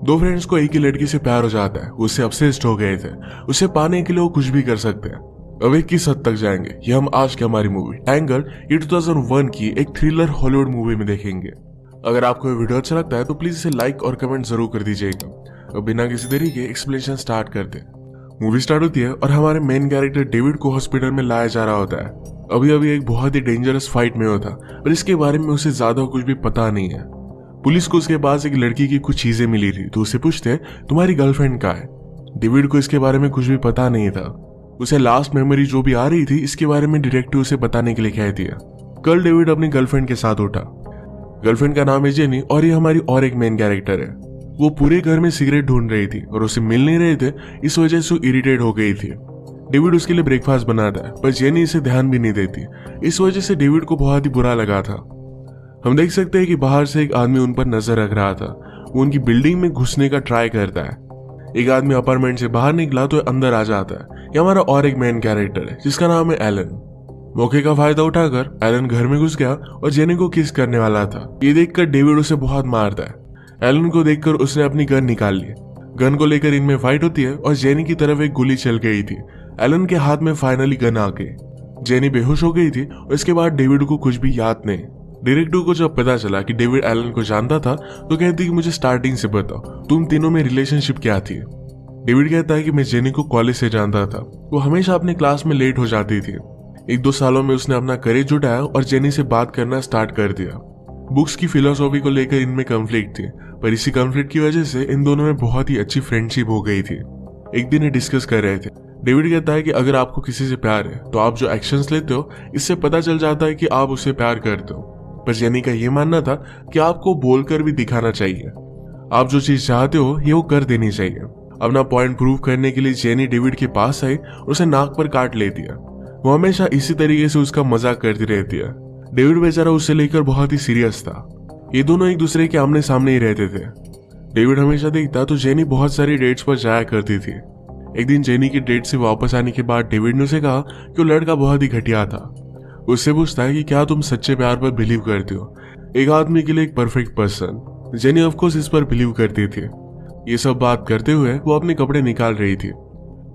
दो फ्रेंड्स को एक ही लड़की से प्यार हो जाता है, उससे ऑब्सेस्ड हो गए थे। उसे पाने के लिए वो कुछ भी कर सकते हैं। अब एक किस हद तक जाएंगे ये हम आज की हमारी मूवी एंगर ये 2001 की एक थ्रिलर हॉलीवुड मूवी में देखेंगे। अगर आपको ये वीडियो अच्छा लगता है तो प्लीज इसे लाइक और कमेंट जरूर कर दीजिएगा। अब बिना किसी देरी के एक्सप्लेनेशन स्टार्ट करते हैं। मूवी स्टार्ट होती है और हमारे मेन कैरेक्टर डेविड को हॉस्पिटल में लाया जा रहा होता है। अभी अभी एक बहुत ही डेंजरस फाइट में होता और इसके बारे में उसे ज्यादा कुछ भी पता नहीं है। पुलिस को उसके पास एक लड़की की कुछ चीजें मिली थी तो उसे पूछते तुम्हारी गर्लफ्रेंड कहाँ है। डेविड को इसके बारे में कुछ भी पता नहीं था। उसे लास्ट मेमोरी जो भी आ रही थी इसके बारे में डिटेक्टिव उसे बताने के लिए कह दिया। कल डेविड अपनी गर्लफ्रेंड के साथ उठा। गर्लफ्रेंड का नाम है जेनी और ये हमारी और एक मेन कैरेक्टर है। वो पूरे घर में सिगरेट ढूंढ रही थी और उसे मिल नहीं रहे थे, इस वजह से इरिटेट हो गई थी। डेविड उसके लिए ब्रेकफास्ट बनाता है पर जेनी इसे ध्यान भी नहीं देती। इस वजह से डेविड को बहुत ही बुरा लगा था। हम देख सकते हैं कि बाहर से एक आदमी उन पर नजर रख रहा था। वो उनकी बिल्डिंग में घुसने का ट्राई करता है। एक आदमी अपार्टमेंट से बाहर निकला तो अंदर आ जाता है। ये हमारा और एक मेन कैरेक्टर है जिसका नाम है एलन। मौके का फायदा उठाकर एलन घर में घुस गया और जेनी को किस करने वाला था। ये देखकर डेविड उसे बहुत मारता है। एलन को देखकर उसने अपनी गन निकाल ली। गन को लेकर इनमें फाइट होती है और जेनी की तरफ एक गोली चल गई थी। एलन के हाथ में फाइनली गन आ गई। जेनी बेहोश हो गई थी और इसके बाद डेविड को कुछ भी याद नहीं। डिटेक्टिव को जब पता चला कि डेविड एलन को जानता था तो कहती कि मुझे स्टार्टिंग से बताओ तुम तीनों में रिलेशनशिप क्या थी। डेविड कहता है कि मैं जेनी को कॉलेज से जानता था। वो हमेशा अपने क्लास में लेट हो जाती थी। 1-2 सालों में उसने अपना करेज जुटाया और जेनी से बात करना स्टार्ट कर दिया। बुक्स की फिलोसॉफी को लेकर इनमें कॉन्फ्लिक्ट थी पर इसी कॉन्फ्लिक्ट की वजह से इन दोनों में बहुत ही अच्छी फ्रेंडशिप हो गई थी। एक दिन ये डिस्कस कर रहे थे। डेविड कहता है कि अगर आपको किसी से प्यार है तो आप जो एक्शंस लेते हो इससे पता चल जाता है कि आप उससे प्यार करते हो। पर जेनी का ये मानना था कि आपको बोलकर भी दिखाना चाहिए। आप जो चीज चाहते हो ये वो कर देनी चाहिए। अपना पॉइंट प्रूव करने के लिए जेनी डेविड के पास आई और उसे नाक पर काट ले दिया। वो हमेशा इसी तरीके से उसका मजाक करती रहती है। डेविड बेचारा उससे लेकर बहुत ही सीरियस था। ये दोनों एक दूसरे के आमने सामने ही रहते थे। डेविड हमेशा देखता तो जेनी बहुत सारी डेट्स पर जाया करती थी। एक दिन जेनी की डेट से वापस आने के बाद डेविड ने उसे कहा कि वो लड़का बहुत ही घटिया था। उससे पूछता है कि क्या तुम सच्चे प्यार पर बिलीव करते हो, एक आदमी के लिए एक perfect person. Jenny of course इस पर बिलीव करती थी। ये सब बात करते हुए वो अपने कपड़े निकाल रही थी।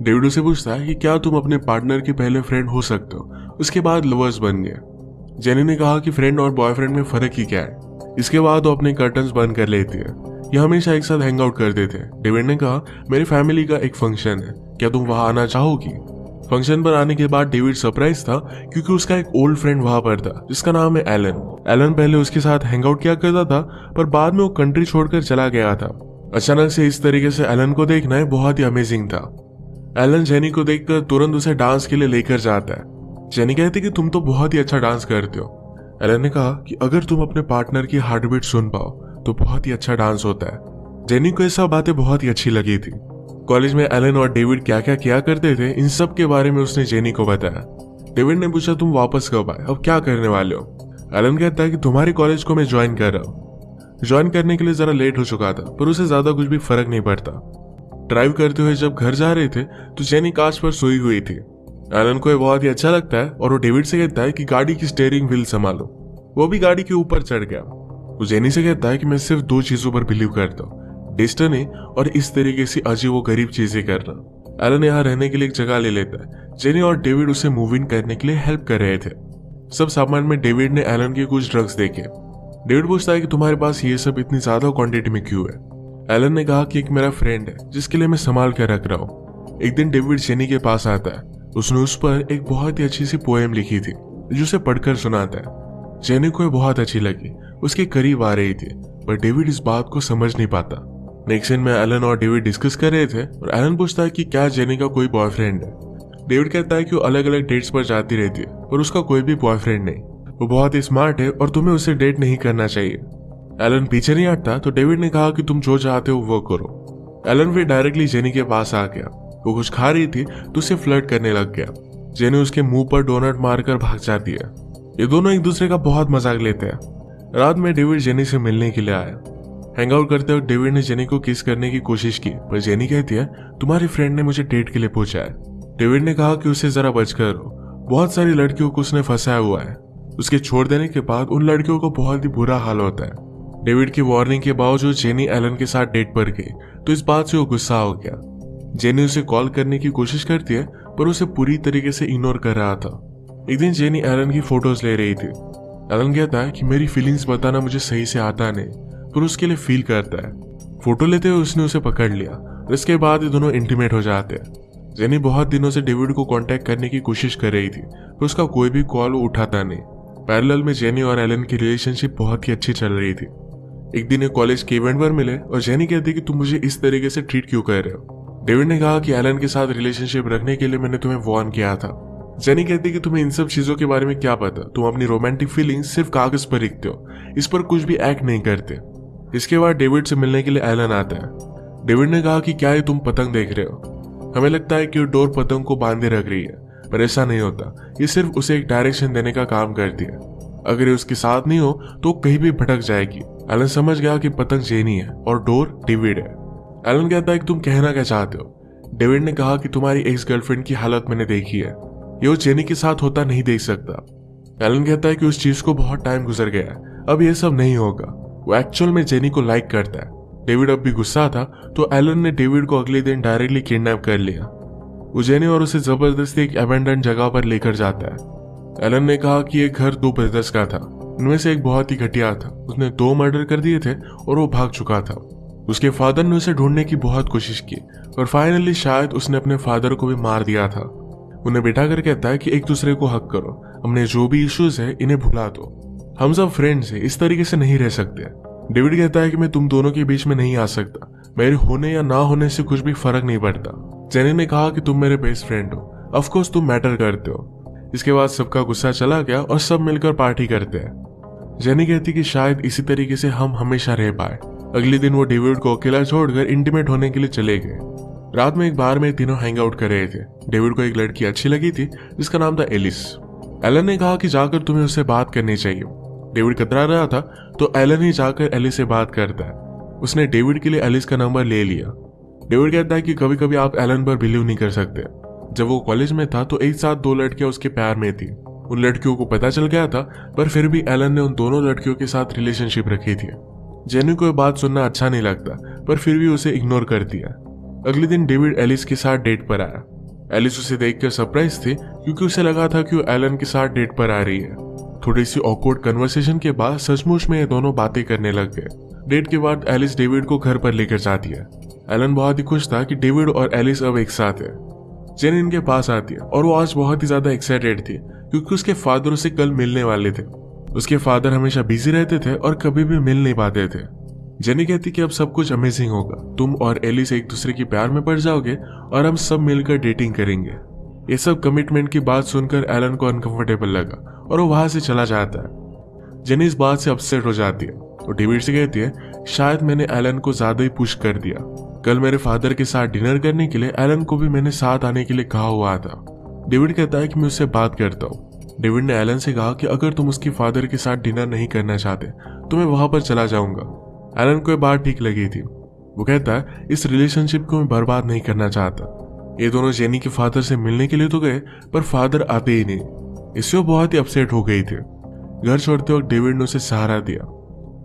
डेविड उसे पूछता है कि क्या तुम अपने पार्टनर के पहले फ्रेंड हो सकते हो, उसके बाद लवर्स बन गए। जेनी ने कहा कि फ्रेंड और बॉयफ्रेंड में फर्क ही क्या है। इसके बाद वो अपने कर्टन्स बंद कर लेती है। ये हमेशा एक साथ हैंग आउट करते थे। डेविड ने कहा मेरी फैमिली का एक फंक्शन है, क्या तुम वहां आना चाहोगी। फंक्शन पर आने के बाद डेविड सरप्राइज था क्योंकि उसका एक ओल्ड फ्रेंड वहां पर था जिसका नाम है एलन। एलन पहले उसके साथ हैंग आउट किया करता था पर बाद में वो कंट्री छोड़कर चला गया था। अचानक से इस तरीके से एलन को देखना बहुत ही अमेजिंग था। एलन जेनी को देखकर तुरंत उसे डांस के लिए लेकर जाता है। जेनी कहती कि तुम तो बहुत ही अच्छा डांस करते हो। एलन ने कहा कि अगर तुम अपने पार्टनर की हार्टबीट सुन पाओ तो बहुत ही अच्छा डांस होता है। जेनी को ये सब बातें बहुत ही अच्छी लगी थी। कॉलेज में एलन और डेविड क्या क्या किया करते थे इन सब के बारे में उसने जेनी को बताया। डेविड ने पूछा तुम वापस कब आए, अब क्या करने वाले हो। एलन कहता है कि तुम्हारे कॉलेज को मैं ज्वाइन कर रहा हूँ। ज्वाइन करने के लिए जरा लेट हो चुका था पर उसे ज्यादा कुछ भी फर्क नहीं पड़ता। ड्राइव करते हुए जब घर जा रहे थे तो जेनी कांच पर सोई हुई थी। एलन को ये बहुत ही अच्छा लगता है और वो डेविड से कहता है कि गाड़ी की स्टीयरिंग व्हील संभालो। वो भी गाड़ी के ऊपर चढ़ गया। वो जेनी से कहता है कि मैं सिर्फ 2 चीजों पर बिलीव करता हूँ, डेस्टिनी और इस तरीके से अजीब वो गरीब चीजें करना। एलन यहाँ रहने के लिए एक जगह ले लेता है। जेनी और डेविड उसे मूव इन करने के लिए हेल्प कर रहे थे। सब सामान में डेविड ने एलन के कुछ ड्रग्स देखे। डेविड पूछता है कि तुम्हारे पास ये सब इतनी ज्यादा क्वांटिटी में क्यों है। एलन ने कहा कि एक मेरा फ्रेंड है जिसके लिए मैं संभाल कर रख रहा हूँ। एक दिन डेविड जेनी के पास आता है। उसने उस पर एक बहुत ही अच्छी सी पोएम लिखी थी जो उसे पढ़कर सुनाता है। जेनी को बहुत अच्छी लगी, उसके करीब आ रही थी पर डेविड इस बात को समझ नहीं पाता। नेक्स्ट सीन में एलन और डेविड डिस्कस कर रहे थे और एलन पूछता है कि क्या जेनी का कोई बॉयफ्रेंड है। डेविड कहता है कि वो अलग अलग डेट्स पर जाती रहती है पर उसका कोई भी बॉयफ्रेंड नहीं। वो बहुत ही स्मार्ट है और तुम्हें उससे डेट नहीं करना चाहिए। एलन पीछे नहीं हटता तो डेविड ने कहा कि तुम जो चाहते हो वो करो। एलन फिर डायरेक्टली जेनी के पास आ गया। वो कुछ खा रही थी तो उसे फ्लर्ट करने लग गया। जेनी उसके मुंह पर डोनट मारकर भाग जाती है। ये दोनों एक दूसरे का बहुत मजाक लेते हैं। रात में डेविड जेनी से मिलने के लिए आया। हैंग आउट करते वक्त डेविड ने जेनी को किस करने की कोशिश की पर जेनी कहती है तुम्हारी फ्रेंड ने मुझे डेट के लिए पूछा है। डेविड ने कहा कि उसे जरा बचकर रहो, बहुत सारी लड़कियों को उसने फंसाया हुआ है। उसके छोड़ देने के बाद उन लड़कियों को बहुत ही बुरा हाल होता है। डेविड की वार्निंग के बावजूद जेनी एलन के साथ डेट पर गई तो इस बात से वो गुस्सा हो गया। जेनी उसे कॉल करने की कोशिश करती है पर उसे पूरी तरीके से इग्नोर कर रहा था। एक दिन जेनी एलन की फोटोज ले रही थी। एलन कहता है कि मेरी फीलिंग्स बताना मुझे सही से आता नहीं, पर उसके लिए फील करता है। फोटो लेते हुए उसने उसे पकड़ लिया और इसके बाद ये दोनों इंटीमेट हो जाते हैं। जेनी बहुत दिनों से डेविड को कांटेक्ट करने की कोशिश कर रही थी पर उसका कोई भी कॉल उठाता नहीं। पैरेलल में जेनी और एलन की रिलेशनशिप बहुत ही अच्छी चल रही थी। एक दिन एक कॉलेज के इवेंट पर मिले और जेनी कहती कि तुम मुझे इस तरीके से ट्रीट क्यों कर रहे हो। डेविड ने कहा कि एलन के साथ रिलेशनशिप रखने के लिए मैंने तुम्हें वार्न किया था। जेनी कहती कि तुम्हें इन सब चीजों के बारे में क्या पता, तुम अपनी रोमांटिक फीलिंग्स सिर्फ कागज पर लिखते हो, इस पर कुछ भी एक्ट नहीं करते। इसके बाद डेविड से मिलने के लिए एलन आता है। डेविड ने कहा कि क्या ये तुम पतंग देख रहे हो? हमें लगता है कि डोर पतंग को बांधे रख रही है, पर ऐसा नहीं होता। ये सिर्फ उसे एक डायरेक्शन देने का काम करती है। अगर ये उसके साथ नहीं हो तो कहीं भी भटक जाएगी। एलन समझ गया कि पतंग जेनी है और डोर डेविड है। एलन कहता है कि तुम कहना क्या चाहते हो? डेविड ने कहा कि तुम्हारी एक्स गर्लफ्रेंड की हालत मैंने देखी है, ये वो जेनी के साथ होता नहीं देख सकता। एलन कहता है कि उस चीज को बहुत टाइम गुजर गया है, अब ये सब नहीं होगा। वो एक्चुअल में जेनी को लाइक करता है। डेविड अब भी गुस्सा था तो एलन ने डेविड को अगले दिन डायरेक्टली किडनैप कर लिया। वो जेनी और उसे जबरदस्ती एक अबैंडन जगह पर लेकर जाता है। एलन ने कहा कि ये घर 2 ब्रदर्स का था, उनमें से एक बहुत ही घटिया था, उसने 2 मर्डर कर दिए थे और वो भाग चुका था। उसके फादर ने उसे ढूंढने की बहुत कोशिश की और फाइनली शायद उसने अपने फादर को भी मार दिया था। उन्हें बिठाकर कहता है कि एक दूसरे को हक करो, हमने जो भी इश्यूज है इन्हें भुला दो, हम सब फ्रेंड्स हैं, इस तरीके से नहीं रह सकते। डेविड कहता है कि मैं तुम दोनों के बीच में नहीं आ सकता, मेरे होने या ना होने से कुछ भी फर्क नहीं पड़ता। जेनी ने कहा कि तुम मेरे बेस्ट फ्रेंड हो, ऑफ कोर्स तुम मैटर करते हो। इसके बाद सबका गुस्सा चला गया और सब मिलकर पार्टी करते हैं। जेनी कहती कि शायद इसी तरीके से हम हमेशा रह पाए। अगले दिन वो डेविड को अकेला छोड़कर इंटीमेट होने के लिए चले गए। रात में एक बार में तीनों हैंग आउट कर रहे थे। डेविड को एक लड़की अच्छी लगी थी जिसका नाम था एलिस। एलन ने कहा कि जाकर तुम्हें उससे बात करनी चाहिए। डेविड कतरा रहा था तो एलन ही जाकर एलिस से बात करता है। उसने डेविड के लिए एलिस का नंबर ले लिया। डेविड कहता है कि कभी कभी आप एलन पर बिलीव नहीं कर सकते। जब वो कॉलेज में था तो एक साथ 2 लड़कियां उसके प्यार में थी। उन लड़कियों को पता चल गया था, पर फिर भी एलन ने उन दोनों लड़कियों के साथ रिलेशनशिप रखी थी। जेनी को यह बात सुनना अच्छा नहीं लगता, पर फिर भी उसे इग्नोर कर दिया। अगले दिन डेविड एलिस के साथ डेट पर आया। एलिस उसे देखकर सरप्राइज थी क्योंकि उसे लगा था कि वो एलन के साथ डेट पर आ रही है। थोड़ी सी ऑकवर्ड कन्वर्सेशन के बाद सचमुच में ये दोनों बातें करने लग गए। डेट के बाद एलिस डेविड को घर पर लेकर जाती है। एलन बहुत ही खुश था कि डेविड और एलिस अब एक साथ है। जेनी इनके पास आती है और वो आज बहुत ही ज्यादा एक्साइटेड थी क्योंकि उसके फादर उसे कल मिलने वाले थे। उसके फादर हमेशा बिजी रहते थे और कभी भी मिल नहीं पाते थे। जेनी कहती कि अब सब कुछ अमेजिंग होगा, तुम और एलिस एक दूसरे के प्यार में पड़ जाओगे और हम सब मिलकर डेटिंग करेंगे। ये सब कमिटमेंट की बात सुनकर एलन को अनकंफर्टेबल लगा और वो वहां से चला जाता है। जेनी इस बात से अपसेट हो जाती है और डेविड से कहती है शायद मैंने एलन को ज्यादा ही पुश कर दिया। कल मेरे फादर के साथ डिनर करने के लिए एलन को भी मैंने साथ आने के लिए कहा हुआ था। डेविड कहता है कि मैं उससे बात करता हूँ। डेविड ने एलन से कहा कि अगर तुम उसके फादर के साथ डिनर नहीं करना चाहते तो मैं वहां पर चला जाऊंगा। एलन को यह बात ठीक लगी थी। वो कहता है इस रिलेशनशिप को मैं बर्बाद नहीं करना चाहता। ये दोनों जेनी के फादर से मिलने के लिए तो गए पर फादर आते ही नहीं। इससे वो बहुत ही अपसेट हो गई थी। घर छोड़ते वक्त डेविड ने उसे सहारा दिया।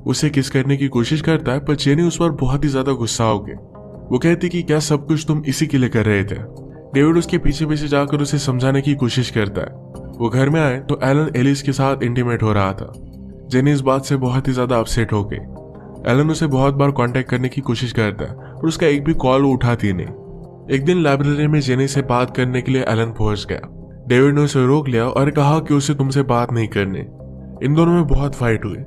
उसे किस करने की कोशिश करता है पर जेनी उस पर बहुत ही ज्यादा गुस्सा हो गई। वो कहती कि क्या सब कुछ तुम इसी के लिए कर रहे थे। डेविड उसके पीछे पीछे जाकर उसे समझाने की कोशिश करता है। वो घर में आए तो एलन एलिस के साथ इंटीमेट हो रहा था। जेनी इस बात से बहुत ही ज्यादा अपसेट हो गई। एलन उसे बहुत बार कांटेक्ट करने की कोशिश करता है पर उसका एक भी कॉल उठाती नहीं। एक दिन लाइब्रेरी में जेनी से बात करने के लिए एलन पहुंच गया। डेविड ने उसे रोक लिया और कहा कि उसे तुमसे बात नहीं करनी। इन दोनों में बहुत फाइट हुई।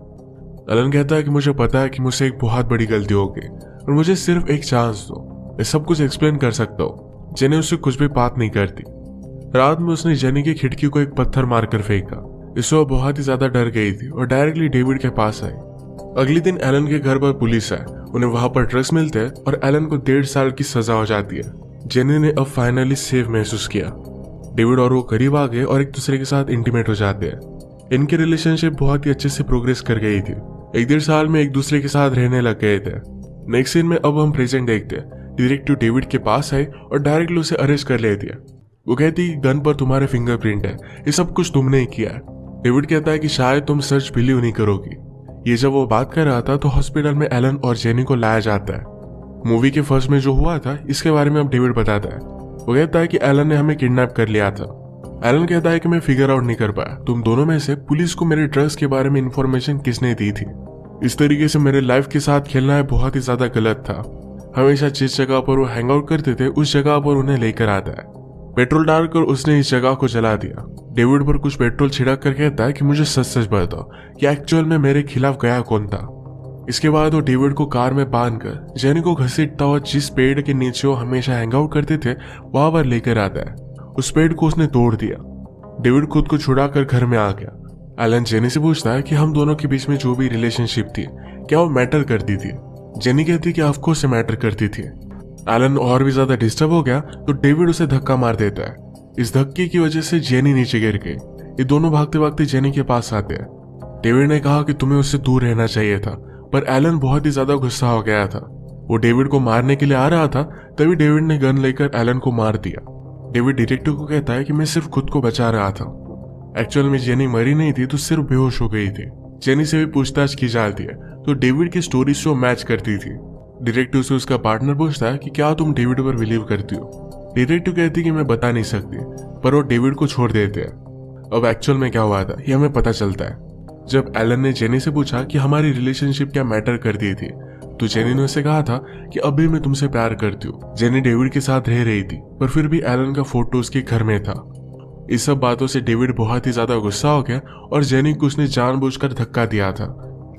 एलन कहता है कि मुझे पता है कि मुझसे एक बहुत बड़ी गलती हो गई और मुझे सिर्फ एक चांस दो, मैं सब कुछ एक्सप्लेन कर सकता हूँ। जेनी उससे कुछ भी बात नहीं करती। रात में उसने जेनी की खिड़की को एक पत्थर मारकर फेंका। इससे वो बहुत ही ज्यादा डर गई थी और डायरेक्टली डेविड के पास आई। अगले दिन एलन के घर पर पुलिस आए। उन्हें वहां पर ड्रग्स मिलते हैं और एलन को 1.5 साल की सजा हो जाती है। जेनी ने अब फाइनली सेफ महसूस किया। डेविड और वो करीब आ गए और एक दूसरे के साथ इंटीमेट हो जाते हैं। इनकी रिलेशनशिप बहुत ही अच्छे से प्रोग्रेस कर गई थी। 1.5 साल में एक दूसरे के साथ रहने लग गए थे। नेक्स्ट सीन में अब हम प्रेजेंट देखते हैं। डिटेक्टिव डेविड के पास आई और डायरेक्टली उसे अरेस्ट कर लेती है। वो कहती गन पर तुम्हारे फिंगरप्रिंट है, ये सब कुछ तुमने ही किया है। डेविड कहता है कि शायद तुम सच बिलीव नहीं करोगी, ये जब वो बात कर रहा था तो हॉस्पिटल में एलन और जेनी को लाया जाता है। मूवी के फर्स्ट में जो हुआ था इसके बारे में अब डेविड बताता है। वो कहता है कि एलन ने हमें किडनैप कर लिया था। एलन कहता है कि मैं फिगर आउट नहीं कर पाया तुम दोनों में से पुलिस को मेरे ड्रग्स के बारे में इंफॉर्मेशन किसने दी थी। इस तरीके से मेरे लाइफ के साथ खेलना है बहुत ही ज्यादा गलत था। हमेशा जिस जगह पर वो हैंग आउट करते थे उस जगह पर उन्हें लेकर आता है। पेट्रोल डालकर उसने इस जगह को जला दिया। डेविड पर कुछ पेट्रोल छिड़क कर कहता है कि मुझे सच सच बताओ कि एक्चुअल में मेरे खिलाफ गया कौन था। इसके बाद वो डेविड को कार में बांधकर जेनी को घसीटता हुआ जिस पेड़ के नीचे वो हमेशा हैंग आउट करते थे वहां पर लेकर आता है। उस पेड़ को उसने तोड़ दिया। डेविड खुद को छुड़ाकर घर में आ गया। एलन जेनी से पूछता है कि हम दोनों के बीच में जो भी रिलेशनशिप थी क्या वो मैटर करती थी। जेनी कहती कि ऑफ कोर्स से मैटर करती थी। एलन और भी ज्यादा डिस्टर्ब हो गया तो डेविड उसे धक्का मार देता है। इस धक्के की वजह से जेनी नीचे गिर गई। ये दोनों भागते भागते जेनी के पास आते हैं। डेविड ने कहा कि तुम्हें उससे दूर रहना चाहिए था, पर एलन बहुत ही ज्यादा गुस्सा हो गया था। वो डेविड को मारने के लिए आ रहा था तभी डेविड ने गन लेकर एलन को मार दिया। डेविड डिटेक्टिव को कहता है कि मैं सिर्फ खुद को बचा रहा था। एक्चुअल में जेनी मरी नहीं थी तो सिर्फ बेहोश हो गई थी। जेनी से भी पूछताछ की जाती है तो डेविड की स्टोरी शो मैच करती थी। डिटेक्टिव से उसका पार्टनर पूछता है कि क्या तुम डेविड पर बिलीव करती हो। डिटेक्टिव कहती कि मैं बता नहीं सकती, पर वो डेविड को छोड़ देते हैं। अब एक्चुअल में क्या हुआ था ये हमें पता चलता है। जब एलन ने जेनी से पूछा कि हमारी रिलेशनशिप क्या मैटर करती थी तो जेनी ने उसे कहा था कि अभी मैं तुमसे प्यार करती हूँ। जेनी डेविड के साथ रह रही थी पर फिर भी एलन का फोटो उसके घर में था। इस सब बातों से डेविड बहुत ही ज्यादा गुस्सा हो गया और जेनी को उसने जानबूझकर धक्का दिया था।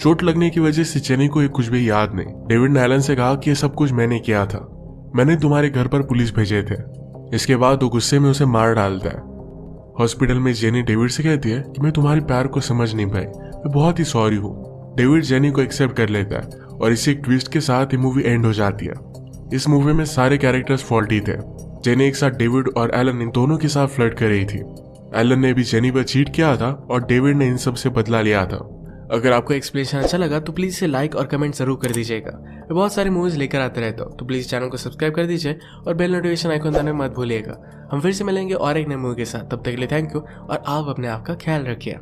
चोट लगने की वजह से जेनी को ये कुछ भी याद नहीं। डेविड ने एलन से कहा कि ये सब कुछ मैंने किया था, मैंने तुम्हारे घर पर पुलिस भेजे थे। इसके बाद वो गुस्से में उसे मार डालता है। हॉस्पिटल में जेनी डेविड से कहती है कि मैं तुम्हारे प्यार को समझ नहीं पाई, मैं बहुत ही सॉरी हूँ। डेविड जेनी को एक्सेप्ट कर लेता है और इसी एक ट्विस्ट के साथ ये मूवी एंड हो जाती है। इस मूवी में सारे कैरेक्टर्स फॉल्टी थे। जेनी एक साथ डेविड और एलन इन दोनों के साथ फ्लर्ट कर रही थी। एलन ने भी जेनी पर चीट किया था और डेविड ने इन सब से बदला लिया था। अगर आपको एक्सप्लेनेशन अच्छा लगा तो प्लीज़ इसे लाइक और कमेंट जरूर कर दीजिएगा। मैं बहुत सारी मूवीज़ लेकर आते रहता हूँ, तो प्लीज़ चैनल को सब्सक्राइब कर दीजिए और बेल नोटिफिकेशन आइकन दबाना मत भूलिएगा। हम फिर से मिलेंगे और एक नई मूवी के साथ। तब तक के लिए थैंक यू और आप अपने आप का ख्याल रखिए।